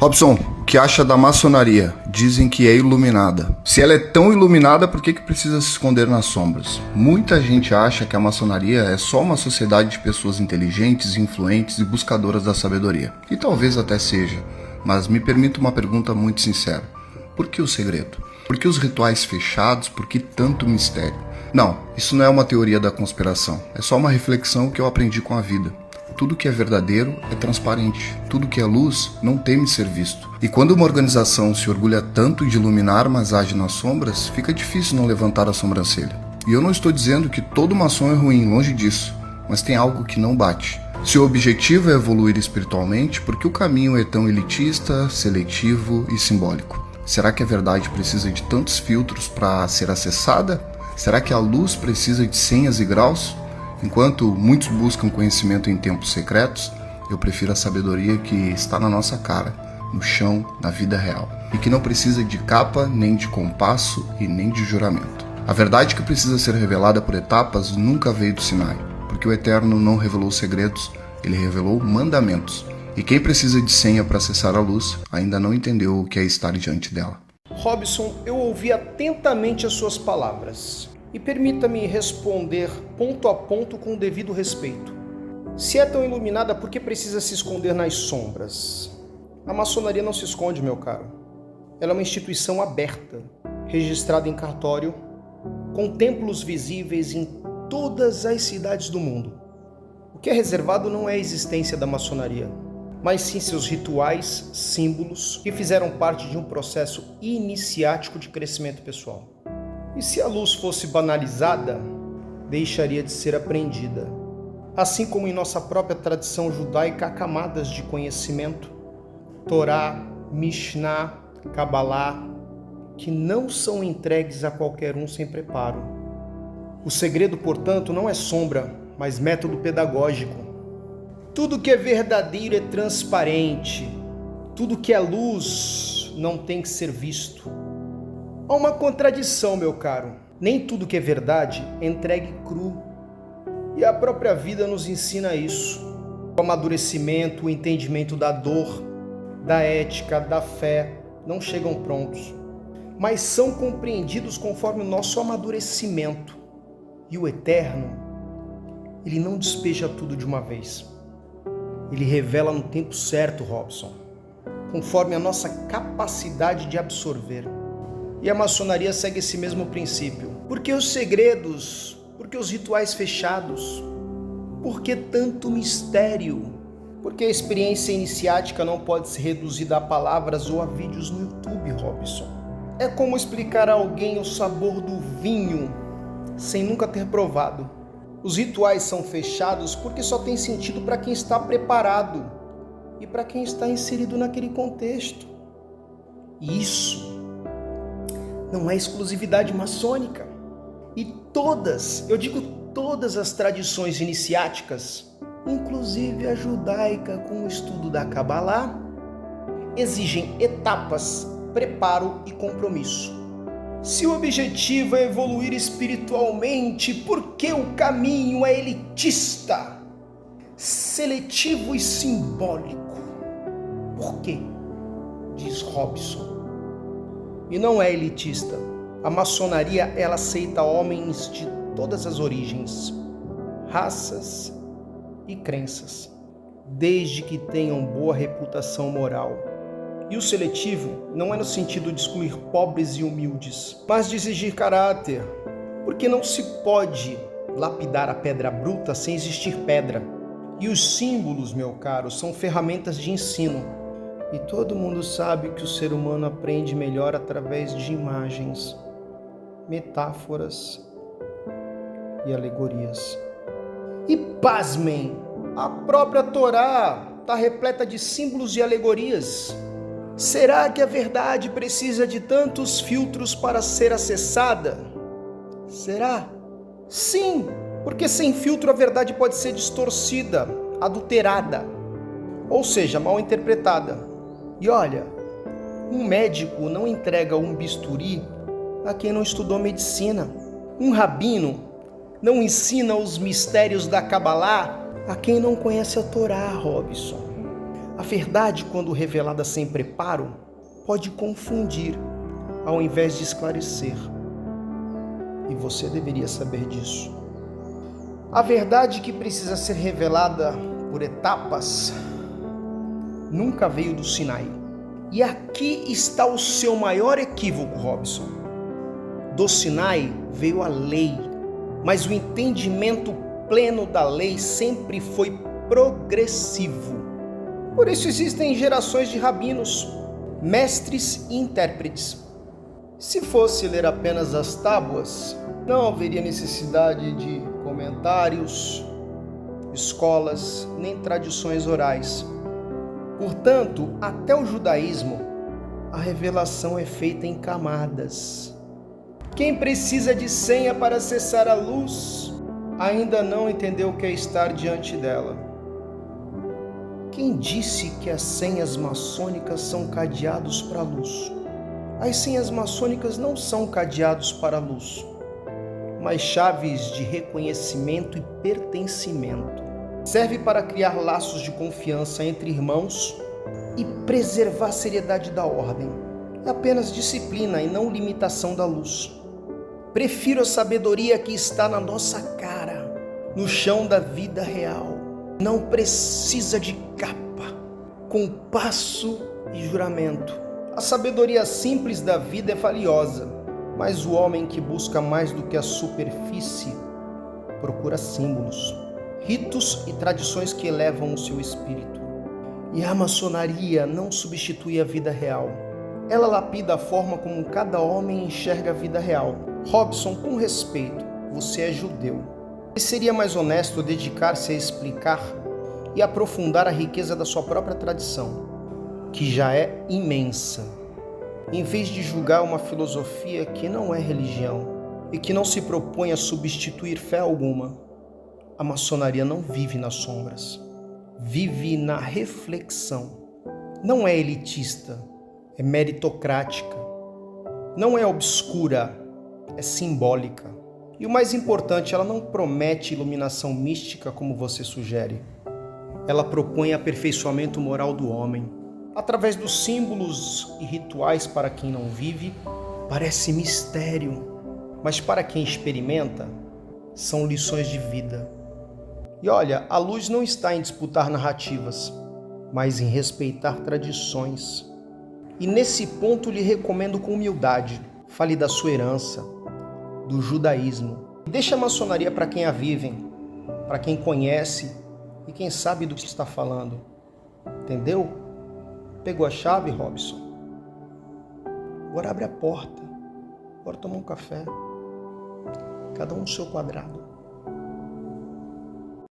Robson, o que acha da maçonaria? Dizem que é iluminada. Se ela é tão iluminada, por que precisa se esconder nas sombras? Muita gente acha que a maçonaria é só uma sociedade de pessoas inteligentes, influentes e buscadoras da sabedoria. E talvez até seja, mas me permita uma pergunta muito sincera. Por que o segredo? Por que os rituais fechados? Por que tanto mistério? Não, isso não é uma teoria da conspiração. É só uma reflexão que eu aprendi com a vida. Tudo que é verdadeiro é transparente. Tudo que é luz não teme ser visto. E quando uma organização se orgulha tanto de iluminar, mas age nas sombras, fica difícil não levantar a sobrancelha. E eu não estou dizendo que todo maçom é ruim, longe disso. Mas tem algo que não bate. Se o objetivo é evoluir espiritualmente, por que o caminho é tão elitista, seletivo e simbólico? Será que a verdade precisa de tantos filtros para ser acessada? Será que a luz precisa de senhas e graus? Enquanto muitos buscam conhecimento em tempos secretos, eu prefiro a sabedoria que está na nossa cara, no chão, na vida real, e que não precisa de capa, nem de compasso e nem de juramento. A verdade que precisa ser revelada por etapas nunca veio do Sinai, porque o Eterno não revelou segredos, ele revelou mandamentos. E quem precisa de senha para acessar a luz ainda não entendeu o que é estar diante dela. Robson, eu ouvi atentamente as suas palavras. E permita-me responder ponto a ponto com o devido respeito. Se é tão iluminada, por que precisa se esconder nas sombras? A maçonaria não se esconde, meu caro. Ela é uma instituição aberta, registrada em cartório, com templos visíveis em todas as cidades do mundo. O que é reservado não é a existência da maçonaria, mas sim seus rituais, símbolos, que fizeram parte de um processo iniciático de crescimento pessoal. E se a luz fosse banalizada, deixaria de ser aprendida. Assim como em nossa própria tradição judaica há camadas de conhecimento, Torá, Mishnah, Kabbalah, que não são entregues a qualquer um sem preparo. O segredo, portanto, não é sombra, mas método pedagógico. Tudo que é verdadeiro é transparente. Tudo que é luz não tem que ser visto. Há uma contradição, meu caro. Nem tudo que é verdade é entregue cru. E a própria vida nos ensina isso. O amadurecimento, o entendimento da dor, da ética, da fé, não chegam prontos, mas são compreendidos conforme o nosso amadurecimento. E o Eterno, ele não despeja tudo de uma vez. Ele revela no tempo certo, Robson, conforme a nossa capacidade de absorver. E a maçonaria segue esse mesmo princípio. Por que os segredos? Por que os rituais fechados? Por que tanto mistério? Porque a experiência iniciática não pode ser reduzida a palavras ou a vídeos no YouTube, Robson. É como explicar a alguém o sabor do vinho sem nunca ter provado. Os rituais são fechados porque só tem sentido para quem está preparado e para quem está inserido naquele contexto. E isso não é exclusividade maçônica. E todas, eu digo todas as tradições iniciáticas, inclusive a judaica com o estudo da Kabbalah, exigem etapas, preparo e compromisso. Se o objetivo é evoluir espiritualmente, por que o caminho é elitista, seletivo e simbólico? Por quê? Diz Robson. E não é elitista. A maçonaria, ela aceita homens de todas as origens, raças e crenças, desde que tenham boa reputação moral. E o seletivo não é no sentido de excluir pobres e humildes, mas de exigir caráter, porque não se pode lapidar a pedra bruta sem existir pedra. E os símbolos, meu caro, são ferramentas de ensino. E todo mundo sabe que o ser humano aprende melhor através de imagens, metáforas e alegorias. E pasmem, a própria Torá está repleta de símbolos e alegorias. Será que a verdade precisa de tantos filtros para ser acessada? Será? Sim, porque sem filtro a verdade pode ser distorcida, adulterada, ou seja, mal interpretada. E olha, um médico não entrega um bisturi a quem não estudou medicina. Um rabino não ensina os mistérios da Kabbalah a quem não conhece a Torá, Robson. A verdade, quando revelada sem preparo, pode confundir, ao invés de esclarecer. E você deveria saber disso. A verdade que precisa ser revelada por etapas nunca veio do Sinai. E aqui está o seu maior equívoco, Robson. Do Sinai veio a lei, mas o entendimento pleno da lei sempre foi progressivo. Por isso existem gerações de rabinos, mestres e intérpretes. Se fosse ler apenas as tábuas, não haveria necessidade de comentários, escolas, nem tradições orais. Portanto, até o judaísmo, a revelação é feita em camadas. Quem precisa de senha para acessar a luz, ainda não entendeu o que é estar diante dela. Quem disse que as senhas maçônicas são cadeados para a luz? As senhas maçônicas não são cadeados para a luz, mas chaves de reconhecimento e pertencimento. Serve para criar laços de confiança entre irmãos e preservar a seriedade da ordem. É apenas disciplina e não limitação da luz. Prefiro a sabedoria que está na nossa cara, no chão da vida real. Não precisa de capa, compasso e juramento. A sabedoria simples da vida é valiosa, mas o homem que busca mais do que a superfície procura símbolos, ritos e tradições que elevam o seu espírito. E a maçonaria não substitui a vida real. Ela lapida a forma como cada homem enxerga a vida real. Robson, com respeito, você é judeu. E seria mais honesto dedicar-se a explicar e aprofundar a riqueza da sua própria tradição, que já é imensa, em vez de julgar uma filosofia que não é religião e que não se propõe a substituir fé alguma. A maçonaria não vive nas sombras, vive na reflexão. Não é elitista, é meritocrática. Não é obscura, é simbólica. E o mais importante, ela não promete iluminação mística como você sugere. Ela propõe aperfeiçoamento moral do homem. Através dos símbolos e rituais para quem não vive, parece mistério, mas para quem experimenta, são lições de vida. E olha, a luz não está em disputar narrativas, mas em respeitar tradições. E nesse ponto lhe recomendo com humildade, fale da sua herança, do judaísmo. Deixe a maçonaria para quem a vivem, para quem conhece e quem sabe do que está falando. Entendeu? Pegou a chave, Robson? Agora abre a porta. Bora tomar um café. Cada um no seu quadrado.